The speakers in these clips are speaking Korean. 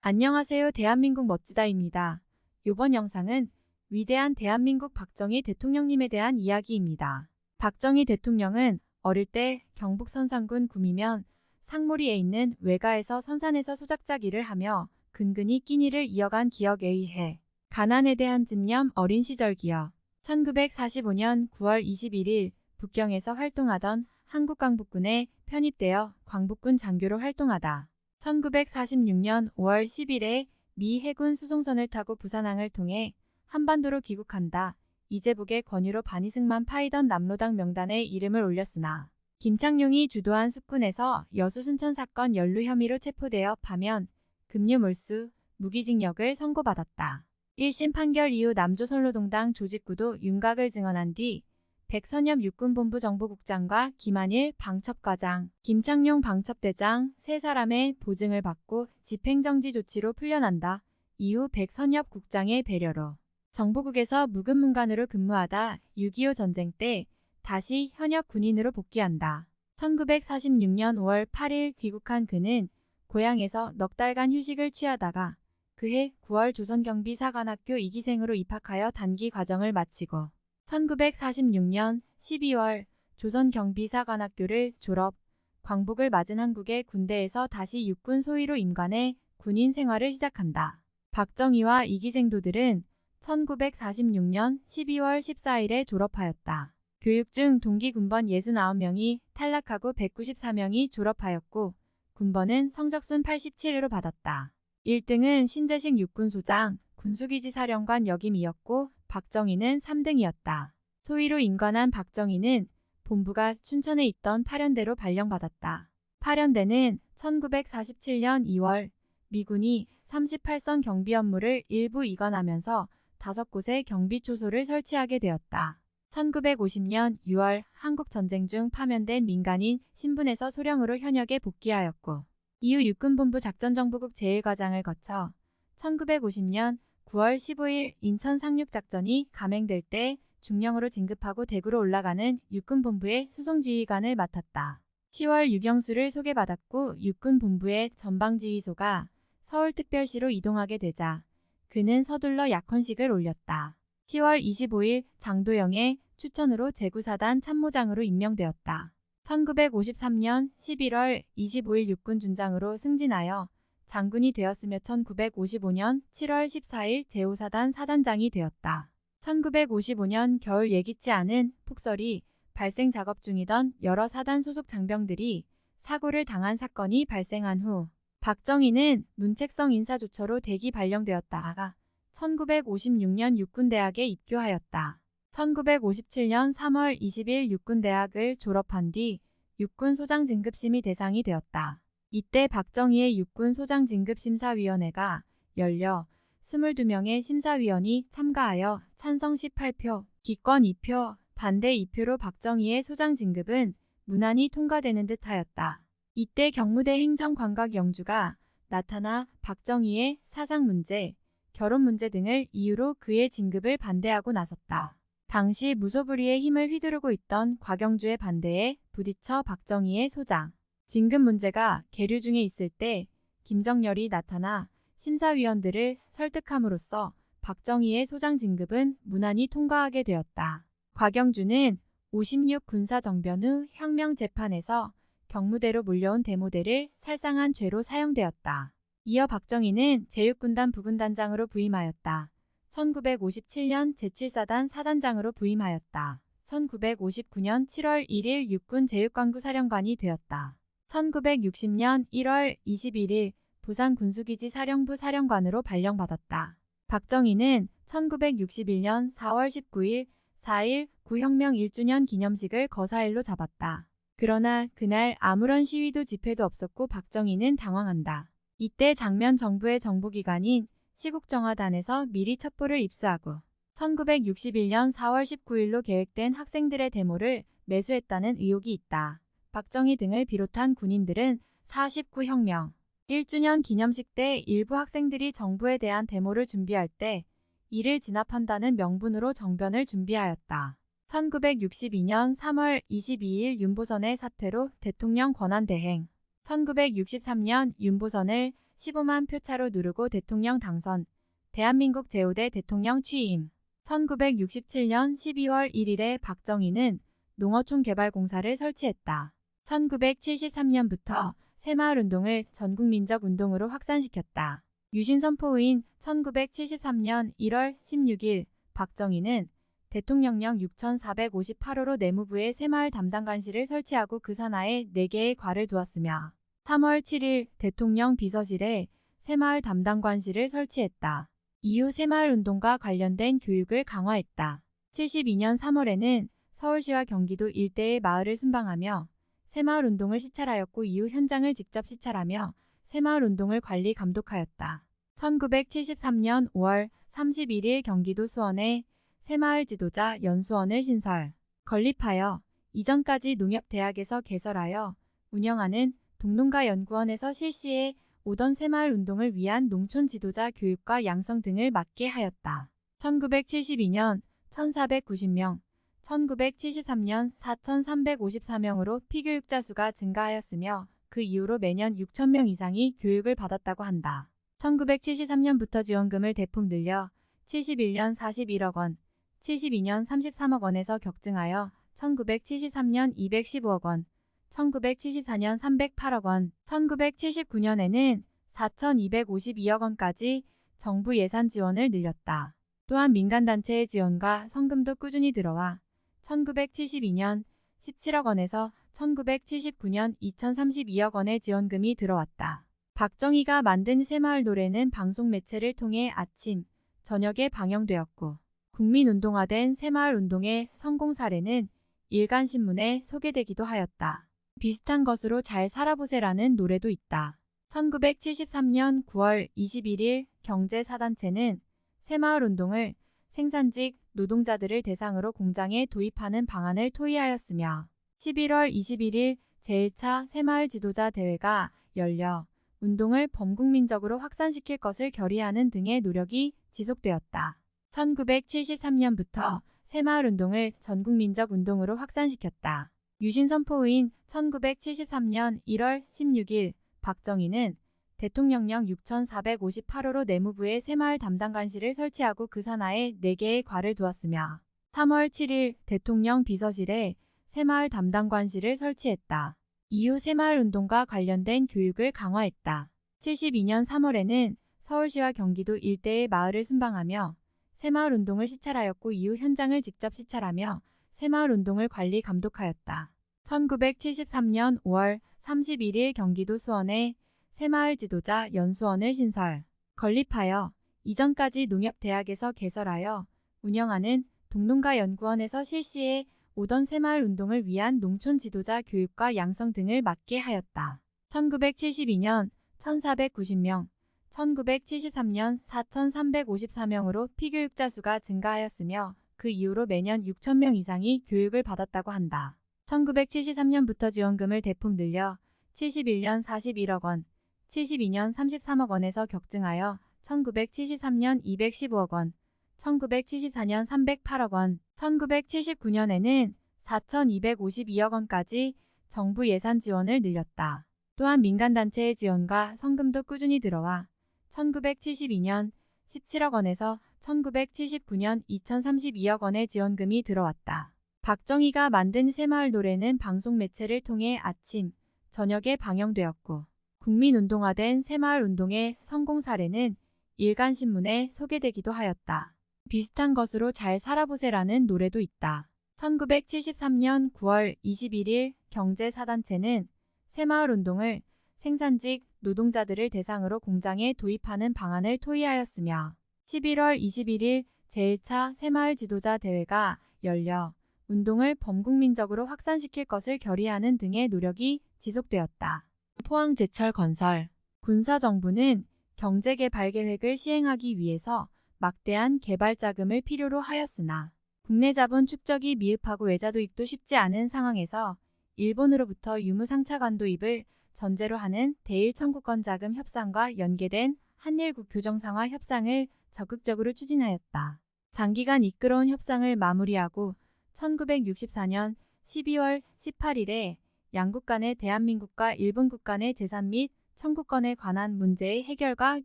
안녕하세요. 대한민국 멋지다입니다. 이번 영상은 위대한 대한민국 박정희 대통령님에 대한 이야기입니다. 박정희 대통령은 어릴 때 경북 선산군 구미면 상무리에 있는 외가에서 선산에서 소작자 일을 하며 근근히 끼니를 이어간 기억에 의해 가난에 대한 집념 어린 시절 기억 1945년 9월 21일 북경에서 활동하던 한국광복군에 편입되어 광복군 장교로 활동하다 1946년 5월 10일에 미 해군 수송선을 타고 부산항을 통해 한반도로 귀국한다. 이제북의 권유로 반이승만 파이던 남로당 명단에 이름을 올렸으나 김창룡이 주도한 숙군에서 여수 순천 사건 연루 혐의로 체포되어 파면, 급류 몰수, 무기징역을 선고받았다. 1심 판결 이후 남조선노동당 조직구도 윤곽을 증언한 뒤 백선엽 육군본부 정보국장과 김한일 방첩과장, 김창룡 방첩대장 세 사람의 보증을 받고 집행정지 조치로 풀려난다. 이후 백선엽 국장의 배려로 정보국에서 묵은문관으로 근무하다 6.25 전쟁 때 다시 현역 군인으로 복귀한다. 1946년 5월 8일 귀국한 그는 고향에서 넉 달간 휴식을 취하다가 그해 9월 조선경비사관학교 2기생으로 입학하여 단기 과정을 마치고 1946년 12월 조선경비사관학교를 졸업, 광복을 맞은 한국의 군대에서 다시 육군 소위로 임관해 군인 생활을 시작한다. 박정희와 이기생도들은 1946년 12월 14일에 졸업하였다. 교육 중 동기 군번 69명이 탈락하고 194명이 졸업하였고 군번은 성적순 87회로 받았다. 1등은 신재식 육군소장, 군수기지 사령관 역임이었고 박정희는 3등이었다. 소위로 임관한 박정희는 본부가 춘천에 있던 파련대로 발령받았다. 파련대는 1947년 2월 미군이 38선 경비 업무를 일부 이관하면서 5곳에 경비초소를 설치하게 되었다. 1950년 6월 한국전쟁 중 파면된 민간인 신분에서 소령으로 현역에 복귀하였고 이후 육군본부 작전정보국 제1과장을 거쳐 1950년 9월 15일 인천 상륙작전이 감행될 때 중령으로 진급하고 대구로 올라가는 육군본부의 수송지휘관을 맡았다. 10월 유경수를 소개받았고 육군본부의 전방지휘소가 서울특별시로 이동하게 되자 그는 서둘러 약혼식을 올렸다. 10월 25일 장도영의 추천으로 제구사단 참모장으로 임명되었다. 1953년 11월 25일 육군준장으로 승진하여 장군이 되었으며 1955년 7월 14일 제5사단 사단장이 되었다. 1955년 겨울 예기치 않은 폭설이 발생 작업 중이던 여러 사단 소속 장병들이 사고를 당한 사건이 발생한 후 박정희는 문책성 인사조처로 대기 발령되었다가 1956년 육군대학에 입교하였다. 1957년 3월 20일 육군대학을 졸업한 뒤 육군소장 진급심의 대상이 되었다. 이때 박정희의 육군소장 진급심사위원회가 열려 22명의 심사위원이 참가하여 찬성 18표, 기권 2표, 반대 2표로 박정희의 소장 진급은 무난히 통과되는 듯 하였다. 이때 경무대 행정관각 영주가 나타나 박정희의 사상 문제, 결혼 문제 등을 이유로 그의 진급을 반대하고 나섰다. 당시 무소불위의 힘을 휘두르고 있던 곽영주의 반대에 부딪혀 박정희의 소장 진급 문제가 계류 중에 있을 때 김정열이 나타나 심사위원들을 설득함으로써 박정희의 소장 진급은 무난히 통과하게 되었다. 곽영주는 56 군사정변 후 혁명 재판에서 경무대로 몰려온 대모대를 살상한 죄로 사형되었다. 이어 박정희는 제6군단 부군단장으로 부임하였다. 1957년 제7사단 사단장으로 부임하였다. 1959년 7월 1일 육군 제6광부사령관이 되었다. 1960년 1월 21일 부산 군수기지 사령부 사령관으로 발령받았다. 박정희는 1961년 4월 19일 4.1 구혁명 1주년 기념식을 거사일로 잡았다. 그러나 그날 아무런 시위도 집회도 없었고 박정희는 당황한다. 이때 장면 정부의 정보기관인 시국정화단에서 미리 첩보를 입수하고 1961년 4월 19일로 계획된 학생들의 데모를 매수했다는 의혹이 있다. 박정희 등을 비롯한 군인들은 49혁명 1주년 기념식 때 일부 학생들이 정부에 대한 데모를 준비할 때 이를 진압한다는 명분으로 정변을 준비하였다. 1962년 3월 22일 윤보선의 사퇴로 대통령 권한대행 1963년 윤보선을 15만 표 차로 누르고 대통령 당선, 대한민국 제5대 대통령 취임. 1967년 12월 1일에 박정희는 농어촌개발공사를 설치했다. 1973년부터 새마을운동을 전국민적 운동으로 확산시켰다. 유신선포 후인 1973년 1월 16일 박정희는 대통령령 6458호로 내무부에 새마을 담당관실을 설치하고 그 산하에 4개의 과를 두었으며 3월 7일 대통령 비서실에 새마을 담당관실을 설치했다. 이후 새마을운동과 관련된 교육을 강화했다. 72년 3월에는 서울시와 경기도 일대의 마을을 순방하며 새마을운동을 시찰하였고 이후 현장을 직접 시찰하며 새마을운동을 관리 감독하였다. 1973년 5월 31일 경기도 수원에 새마을 지도자 연수원을 신설, 건립하여 이전까지 농협대학에서 개설하여 운영하는 동농가연구원에서 실시해 오던 새마을운동을 위한 농촌 지도자 교육과 양성 등을 맡게 하였다. 1972년 1490명, 1973년 4354명으로 피교육자 수가 증가하였으며 그 이후로 매년 6,000명 이상이 교육을 받았다고 한다. 1973년부터 지원금을 대폭 늘려 71년 41억 원, 72년 33억 원에서 격증하여 1973년 215억 원, 1974년 308억 원, 1979년에는 4,252억 원까지 정부 예산 지원을 늘렸다. 또한 민간단체의 지원과 성금도 꾸준히 들어와 1972년 17억 원에서 1979년 2,032억 원의 지원금이 들어왔다. 박정희가 만든 새마을 노래는 방송 매체를 통해 아침, 저녁에 방영되었고 국민운동화된 새마을운동의 성공 사례는 일간신문에 소개되기도 하였다. 비슷한 것으로 잘 살아보세라는 노래도 있다. 1973년 9월 21일 경제사단체는 새마을운동을 생산직 노동자들을 대상으로 공장에 도입하는 방안을 토의하였으며 11월 21일 제1차 새마을 지도자 대회가 열려 운동을 범국민적으로 확산시킬 것을 결의하는 등의 노력이 지속되었다. 1973년부터 새마을운동을 전국민적 운동으로 확산시켰다. 유신선포 후인 1973년 1월 16일 박정희는 대통령령 6458호로 내무부에 새마을 담당관실을 설치하고 그 산하에 4개의 과를 두었으며 3월 7일 대통령 비서실에 새마을 담당관실을 설치했다. 이후 새마을운동과 관련된 교육을 강화했다. 72년 3월에는 서울시와 경기도 일대의 마을을 순방하며 새마을운동을 시찰하였고 이후 현장을 직접 시찰하며 새마을운동을 관리 감독하였다. 1973년 5월 31일 경기도 수원에 새마을 지도자 연수원을 신설, 건립하여 이전까지 농협대학에서 개설하여 운영하는 동농가연구원에서 실시해 오던 새마을운동을 위한 농촌 지도자 교육과 양성 등을 맡게 하였다. 1972년 1,490명, 1973년 4,354명으로 피교육자 수가 증가하였으며 그 이후로 매년 6,000명 이상이 교육을 받았다고 한다. 1973년부터 지원금을 대폭 늘려 71년 41억 원, 72년 33억 원에서 격증하여 1973년 215억 원, 1974년 308억 원, 1979년에는 4,252억 원까지 정부 예산 지원을 늘렸다. 또한 민간단체의 지원과 성금도 꾸준히 들어와 1972년 17억 원에서 1979년 2,032억 원의 지원금이 들어왔다. 박정희가 만든 새마을 노래는 방송 매체를 통해 아침, 저녁에 방영되었고 국민운동화된 새마을운동의 성공 사례는 일간신문에 소개되기도 하였다. 비슷한 것으로 잘 살아보세라는 노래도 있다. 1973년 9월 21일 경제사단체는 새마을운동을 생산직 노동자들을 대상으로 공장에 도입하는 방안을 토의하였으며 11월 21일 제1차 새마을 지도자 대회가 열려 운동을 범국민적으로 확산시킬 것을 결의하는 등의 노력이 지속되었다. 포항제철 건설 군사정부는 경제개발 계획을 시행하기 위해서 막대한 개발 자금을 필요로 하였으나 국내 자본 축적이 미흡하고 외자 도입도 쉽지 않은 상황에서 일본으로부터 유무상차관 도입을 전제로 하는 대일 청구권 자금 협상과 연계된 한일국 교정상화 협상을 적극적으로 추진하였다. 장기간 이끌어온 협상을 마무리하고 1964년 12월 18일에 양국 간의 대한민국과 일본국 간의 재산 및 청구권에 관한 문제의 해결과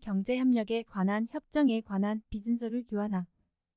경제협력에 관한 협정에 관한 비준서를 교환함.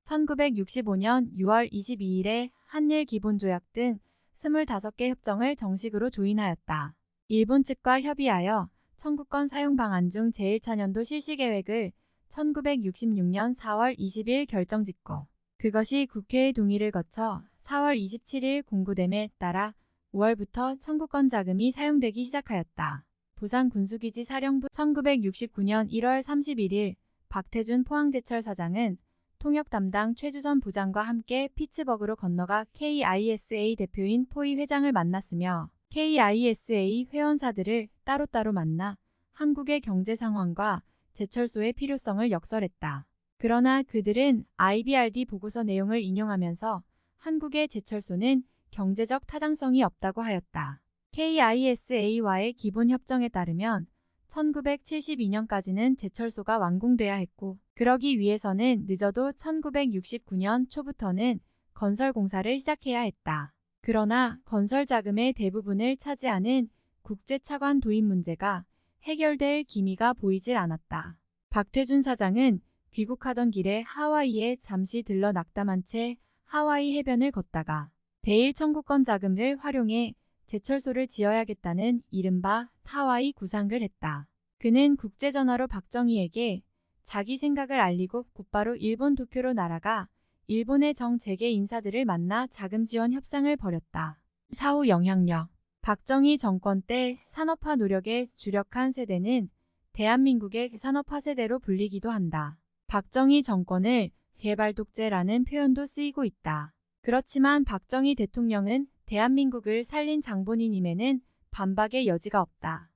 1965년 6월 22일에 한일기본조약 등 25개 협정을 정식으로 조인하였다. 일본 측과 협의하여 청구권 사용 방안 중 제1차년도 실시 계획을 1966년 4월 20일 결정짓고 그것이 국회의 동의를 거쳐 4월 27일 공고됨에 따라 5월부터 청구권 자금이 사용되기 시작하였다. 부산 군수기지 사령부 1969년 1월 31일 박태준 포항제철 사장은 통역 담당 최주선 부장과 함께 피츠버그로 건너가 KISA 대표인 포이 회장을 만났으며 KISA 회원사들을 따로따로 만나 한국의 경제 상황과 제철소의 필요성을 역설했다. 그러나 그들은 IBRD 보고서 내용을 인용하면서 한국의 제철소는 경제적 타당성이 없다고 하였다. KISA와의 기본협정에 따르면 1972년까지는 제철소가 완공돼야 했고 그러기 위해서는 늦어도 1969년 초부터는 건설 공사를 시작해야 했다. 그러나 건설 자금의 대부분을 차지하는 국제차관 도입 문제가 해결될 기미가 보이질 않았다. 박태준 사장은 귀국하던 길에 하와이에 잠시 들러 낙담한 채 하와이 해변을 걷다가 대일 청구권 자금을 활용해 제철소를 지어야겠다는 이른바 하와이 구상을 했다. 그는 국제전화로 박정희에게 자기 생각을 알리고 곧바로 일본 도쿄로 날아가 일본의 정재계 인사들을 만나 자금 지원 협상을 벌였다. 사후 영향력. 박정희 정권 때 산업화 노력에 주력한 세대는 대한민국의 산업화 세대로 불리기도 한다. 박정희 정권을 개발 독재라는 표현도 쓰이고 있다. 그렇지만 박정희 대통령은 대한민국을 살린 장본인임에는 반박의 여지가 없다.